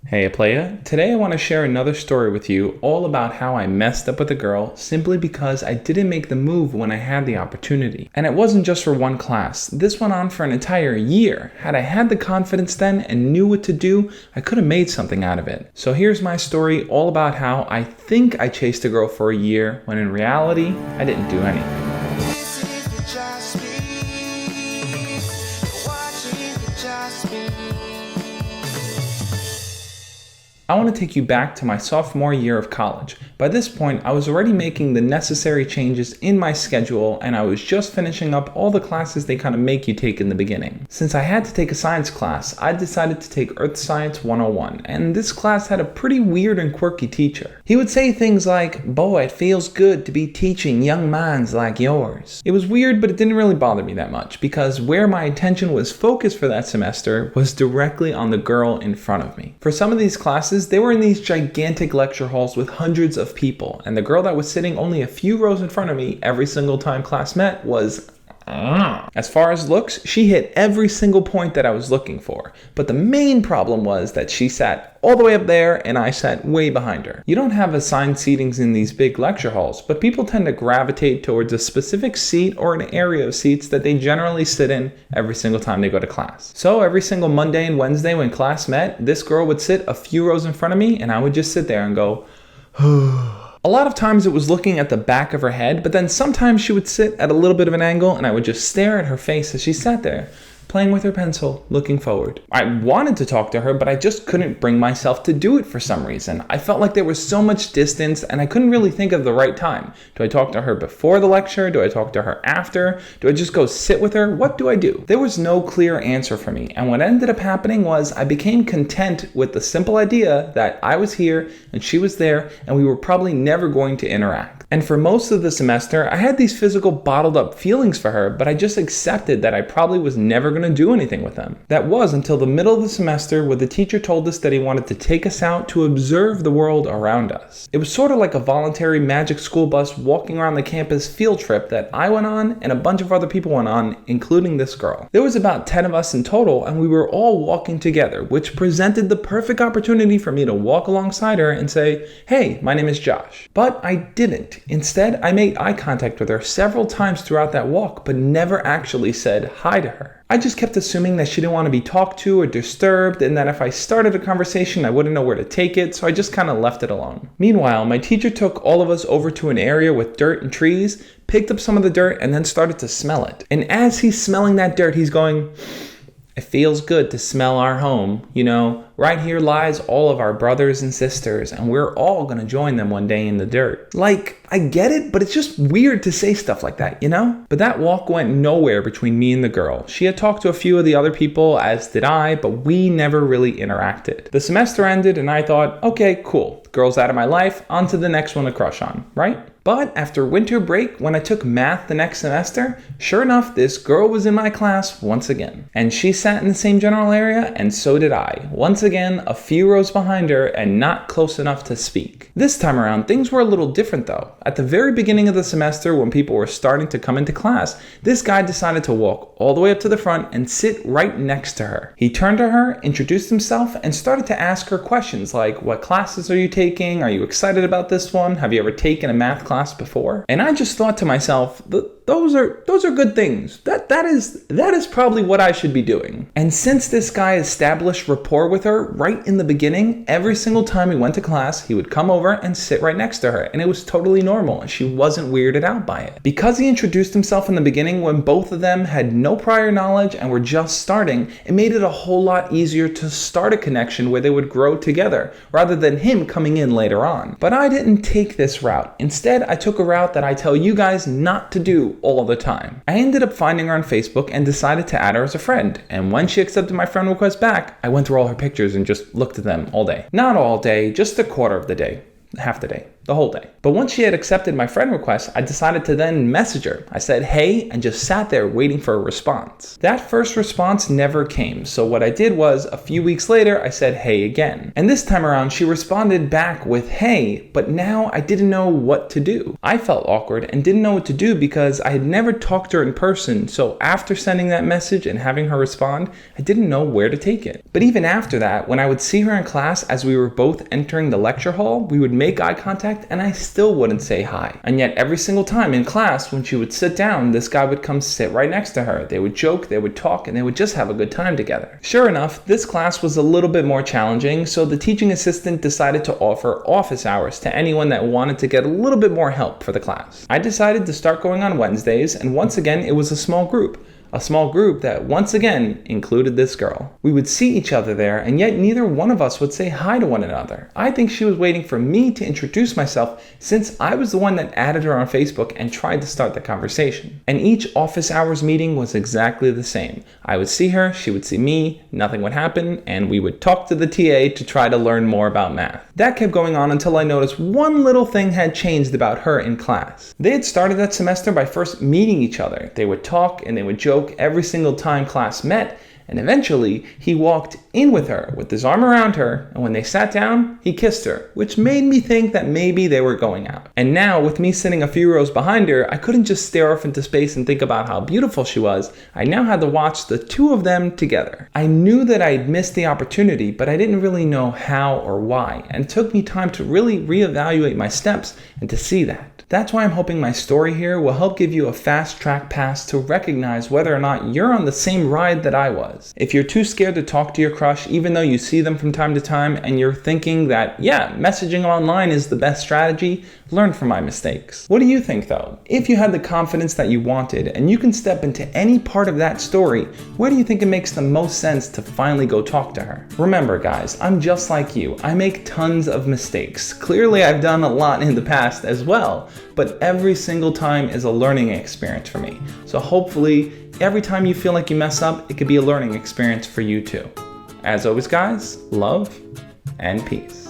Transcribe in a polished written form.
Hey playa, today I want to share another story with you all about how I messed up with a girl simply because I didn't make the move when I had the opportunity. And it wasn't just for one class, this went on for an entire year. Had I had the confidence then and knew what to do, I could have made something out of it. So here's my story all about how I think I chased a girl for a year when in reality, I didn't do anything. I want to take you back to my sophomore year of college. By this point, I was already making the necessary changes in my schedule and I was just finishing up all the classes they kind of make you take in the beginning. Since I had to take a science class, I decided to take Earth Science 101, and this class had a pretty weird and quirky teacher. He would say things like, "Boy, it feels good to be teaching young minds like yours." It was weird, but it didn't really bother me that much because where my attention was focused for that semester was directly on the girl in front of me. For some of these classes, they were in these gigantic lecture halls with hundreds of people, and the girl that was sitting only a few rows in front of me every single time class met was as far as looks, she hit every single point that I was looking for. But the main problem was that she sat all the way up there and I sat way behind her. You don't have assigned seatings in these big lecture halls, but people tend to gravitate towards a specific seat or an area of seats that they generally sit in every single time they go to class. So every single Monday and Wednesday when class met, this girl would sit a few rows in front of me and I would just sit there and go, A lot of times it was looking at the back of her head, but then sometimes she would sit at a little bit of an angle and I would just stare at her face as she sat there, playing with her pencil, looking forward. I wanted to talk to her, but I just couldn't bring myself to do it for some reason. I felt like there was so much distance and I couldn't really think of the right time. Do I talk to her before the lecture? Do I talk to her after? Do I just go sit with her? What do I do? There was no clear answer for me, and what ended up happening was I became content with the simple idea that I was here and she was there and we were probably never going to interact. And for most of the semester, I had these physical bottled up feelings for her, but I just accepted that I probably was never going to do anything with them. That was until the middle of the semester where the teacher told us that he wanted to take us out to observe the world around us. It was sort of like a voluntary magic school bus walking around the campus field trip that I went on and a bunch of other people went on, including this girl. There was about 10 of us in total and we were all walking together, which presented the perfect opportunity for me to walk alongside her and say, "Hey, my name is Josh." But I didn't. Instead, I made eye contact with her several times throughout that walk, but never actually said hi to her. I just kept assuming that she didn't want to be talked to or disturbed, and that if I started a conversation, I wouldn't know where to take it, so I just kind of left it alone. Meanwhile, my teacher took all of us over to an area with dirt and trees, picked up some of the dirt, and then started to smell it. And as he's smelling that dirt, he's going, "It feels good to smell our home. You know, right here lies all of our brothers and sisters, and we're all gonna join them one day in the dirt." Like, I get it, but it's just weird to say stuff like that, you know? But that walk went nowhere between me and the girl. She had talked to a few of the other people, as did I, but we never really interacted. The semester ended and I thought, okay, cool. The girl's out of my life, on to the next one to crush on, right? But after winter break, when I took math the next semester, sure enough, this girl was in my class once again. And she sat in the same general area, and so did I. Once again, a few rows behind her and not close enough to speak. This time around, things were a little different though. At the very beginning of the semester, when people were starting to come into class, this guy decided to walk all the way up to the front and sit right next to her. He turned to her, introduced himself, and started to ask her questions like, "What classes are you taking? Are you excited about this one? Have you ever taken a math class before?" And I just thought to myself, those are good things. That is probably what I should be doing. And since this guy established rapport with her right in the beginning, every single time we went to class, he would come over and sit right next to her, and it was totally normal, and she wasn't weirded out by it. Because he introduced himself in the beginning when both of them had no prior knowledge and were just starting, it made it a whole lot easier to start a connection where they would grow together, rather than him coming in later on. But I didn't take this route. Instead, I took a route that I tell you guys not to do all the time. I ended up finding her on Facebook and decided to add her as a friend. And when she accepted my friend request back, I went through all her pictures and just looked at them all day. Not all day, just a quarter of the day. Half the day. the whole day. But once she had accepted my friend request, I decided to then message her. I said, hey, and just sat there waiting for a response. That first response never came, so what I did was, a few weeks later, I said, hey again. And this time around, she responded back with, hey, but now I didn't know what to do. I felt awkward and didn't know what to do because I had never talked to her in person, so after sending that message and having her respond, I didn't know where to take it. But even after that, when I would see her in class as we were both entering the lecture hall, we would make eye contact and I still wouldn't say hi. And yet every single time in class, when she would sit down, this guy would come sit right next to her. They would joke, they would talk, and they would just have a good time together. Sure enough, this class was a little bit more challenging, so the teaching assistant decided to offer office hours to anyone that wanted to get a little bit more help for the class. I decided to start going on Wednesdays, and once again, it was a small group. A small group that once again included this girl. We would see each other there, and yet neither one of us would say hi to one another. I think she was waiting for me to introduce myself since I was the one that added her on Facebook and tried to start the conversation. And each office hours meeting was exactly the same. I would see her, she would see me, nothing would happen, and we would talk to the TA to try to learn more about math. That kept going on until I noticed one little thing had changed about her in class. They had started that semester by first meeting each other. They would talk and they would joke every single time class met, and eventually he walked in with her with his arm around her, and when they sat down, he kissed her, which made me think that maybe they were going out. And now, with me sitting a few rows behind her, I couldn't just stare off into space and think about how beautiful she was. I now had to watch the two of them together. I knew that I had missed the opportunity, but I didn't really know how or why, and it took me time to really reevaluate my steps and to see that. That's why I'm hoping my story here will help give you a fast track pass to recognize whether or not you're on the same ride that I was. If you're too scared to talk to your crush, even though you see them from time to time, and you're thinking that, yeah, messaging online is the best strategy, learn from my mistakes. What do you think though? If you had the confidence that you wanted, and you can step into any part of that story, where do you think it makes the most sense to finally go talk to her? Remember guys, I'm just like you. I make tons of mistakes. Clearly I've done a lot in the past as well, but every single time is a learning experience for me. So hopefully, every time you feel like you mess up, it could be a learning experience for you too. As always guys, love and peace.